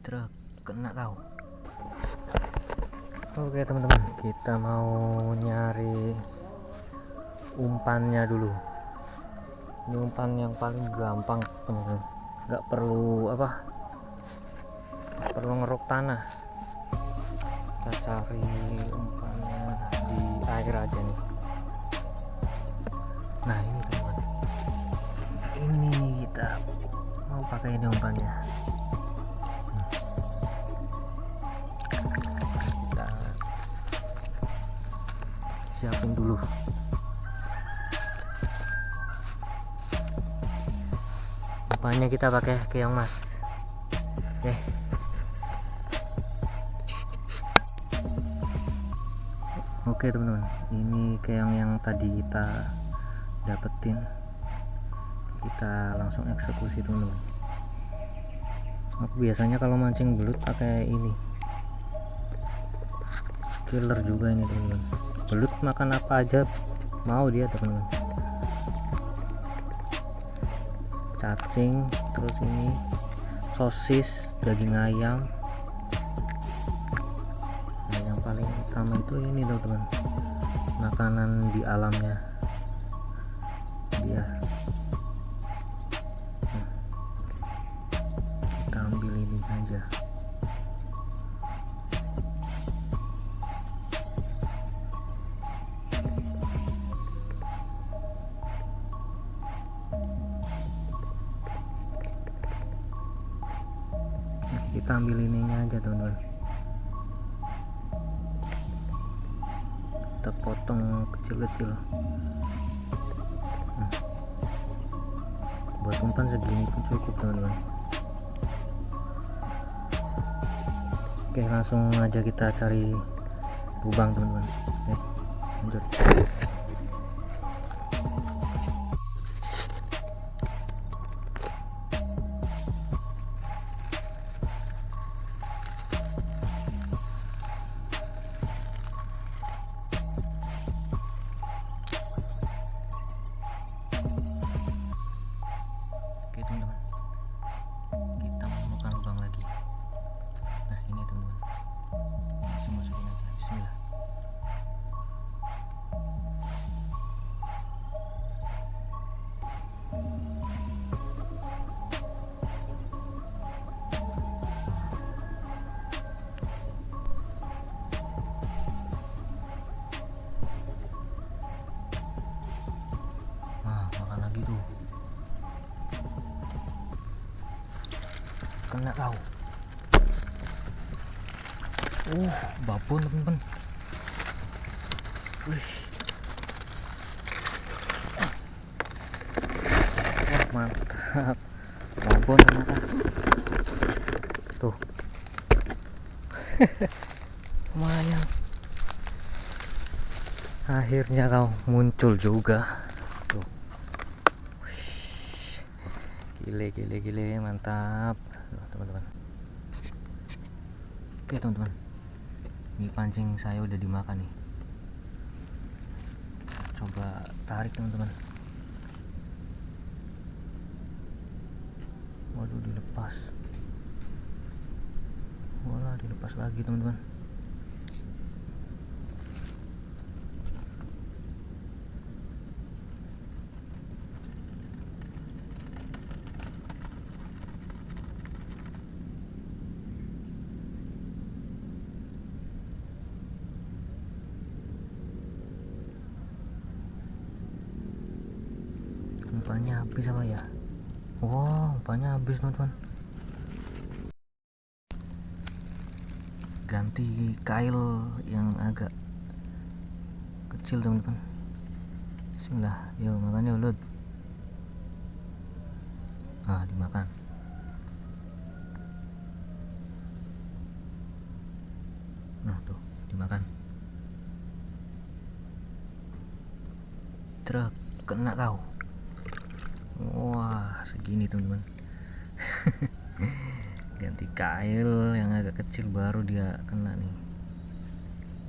Truk kena kau. Oke teman-teman, kita mau nyari umpannya dulu. Ini umpan yang paling gampang teman-teman, nggak perlu perlu ngeruk tanah. Kita cari umpannya di air aja nih. Nah ini teman-teman, ini kita mau pakai ini umpannya. Kita siapin dulu. Umpannya kita pakai keong mas. Oke teman-teman, ini keong yang tadi kita dapetin, kita langsung eksekusi teman-teman. Aku biasanya kalau mancing belut pakai ini killer juga ini teman-teman. Belut makan apa aja mau dia teman-teman. Cacing, terus ini sosis, daging ayam. Nah yang paling utama itu ini teman-teman, makanan di alamnya dia. Kita ambil ini saja. Kita ambil ininya aja teman-teman, kita potong kecil-kecil. Buat umpan segini pun cukup teman-teman. Oke, langsung aja kita cari lubang teman-teman. Lanjut. Kena kau. Babon teman-teman. Wih. Wah, mantap. Babon ternyata. Tuh. Lumayan. Akhirnya kau muncul juga. Tuh. Gile, mantap. Teman-teman. Oke teman-teman, ini pancing saya udah dimakan nih. Coba tarik teman-teman. Waduh, dilepas. Walah, dilepas lagi teman-teman. Umpannya habis apa ya? Wow, umpannya habis teman-teman. Ganti kail yang agak kecil teman-teman. Bismillah, yuk makan yuk Lut. Dimakan. Nah tuh, dimakan. Truk kena kau. Wah, segini teman-teman. Ganti kail yang agak kecil baru dia kena nih.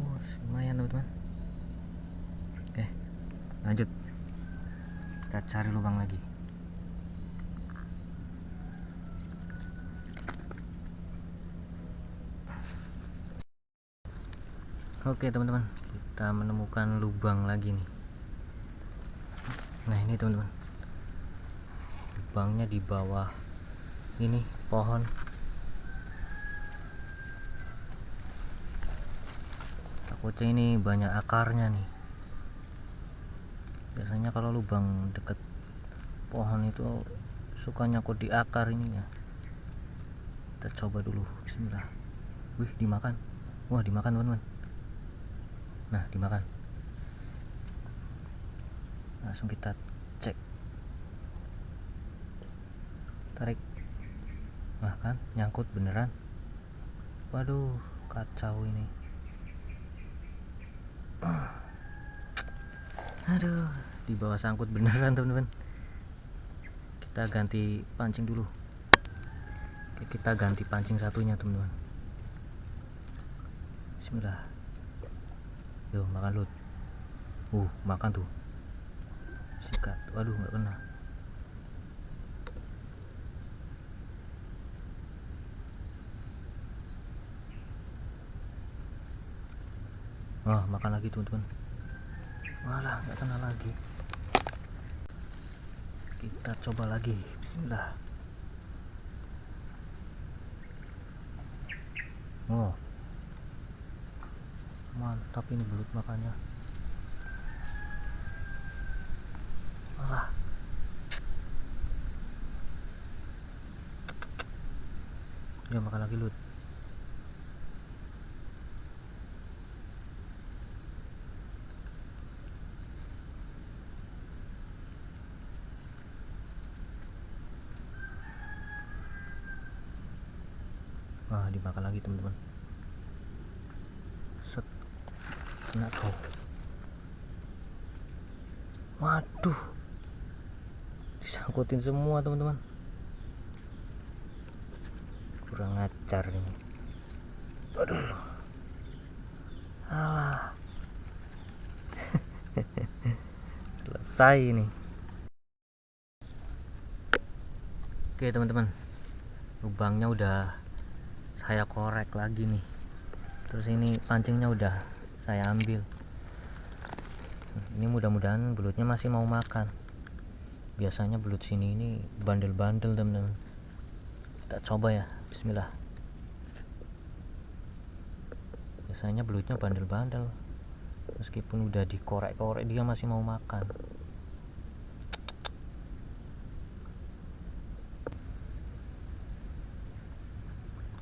Wah, lumayan teman-teman. Oke, lanjut. Kita cari lubang lagi. Oke teman-teman, kita menemukan lubang lagi nih. Nah ini teman-teman, lubangnya di bawah ini pohon. Takutnya ini banyak akarnya nih. Biasanya kalau lubang deket pohon itu suka nyangkut di akar ininya. Kita coba dulu, bismillah. Wih, dimakan. Wah, dimakan teman-teman. Nah, dimakan. Langsung kita cek. Tarik. Wah kan, nyangkut beneran. Waduh, kacau ini. Aduh, di bawah sangkut beneran teman-teman. Kita ganti pancing dulu. Oke, kita ganti pancing satunya teman-teman. Bismillah. Yo, makan Lut. Makan tuh. Sikat. Waduh, nggak kena. Makan lagi teman-teman. Walah, nggak kena lagi. Kita coba lagi. Bismillah. Mantap ini belut makannya. Alah. Ya, makan lagi Lut. Dimakan lagi teman-teman. Set. Kena tuh. Waduh, disangkutin semua teman-teman. Kurang ajar ini. Aduh. Alah. Selesai ini. Oke teman-teman, lubangnya udah saya korek lagi nih. Terus ini pancingnya udah saya ambil. Ini mudah-mudahan belutnya masih mau makan. Biasanya belut sini ini bandel-bandel teman-teman. Kita coba ya, bismillah. Biasanya belutnya bandel-bandel. Meskipun udah dikorek-korek dia masih mau makan.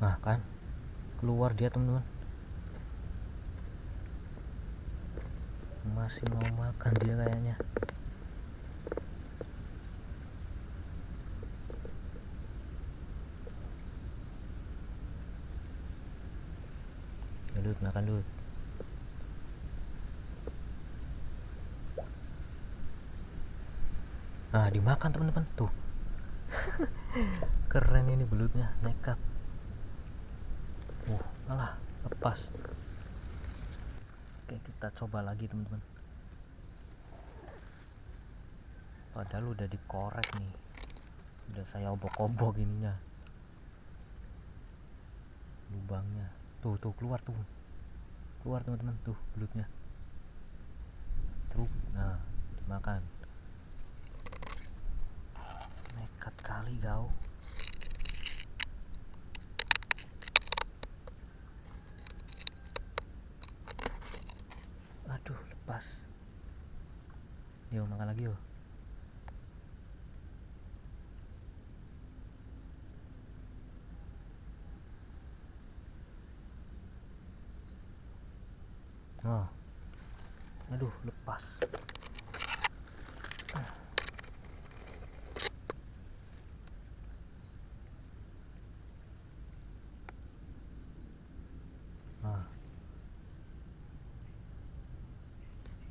Nah kan, keluar dia teman-teman. Masih mau makan dia kayaknya. Lut, makan Lut. Dimakan teman-teman tuh. Keren ini belutnya, nekat. Alah, lepas. Oke, kita coba lagi teman-teman. Padahal udah dikorek nih, udah saya obok-obok ininya, lubangnya. Tuh keluar teman-teman, tuh belutnya. Nah, dimakan. Nekat kali kau. Aduh, lepas. Yuk, makan lagi yuk. Aduh, lepas.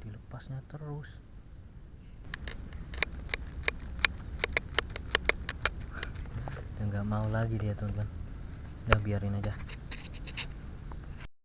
Dilepasnya terus. Dan nggak mau lagi dia teman-teman. Udah biarin aja.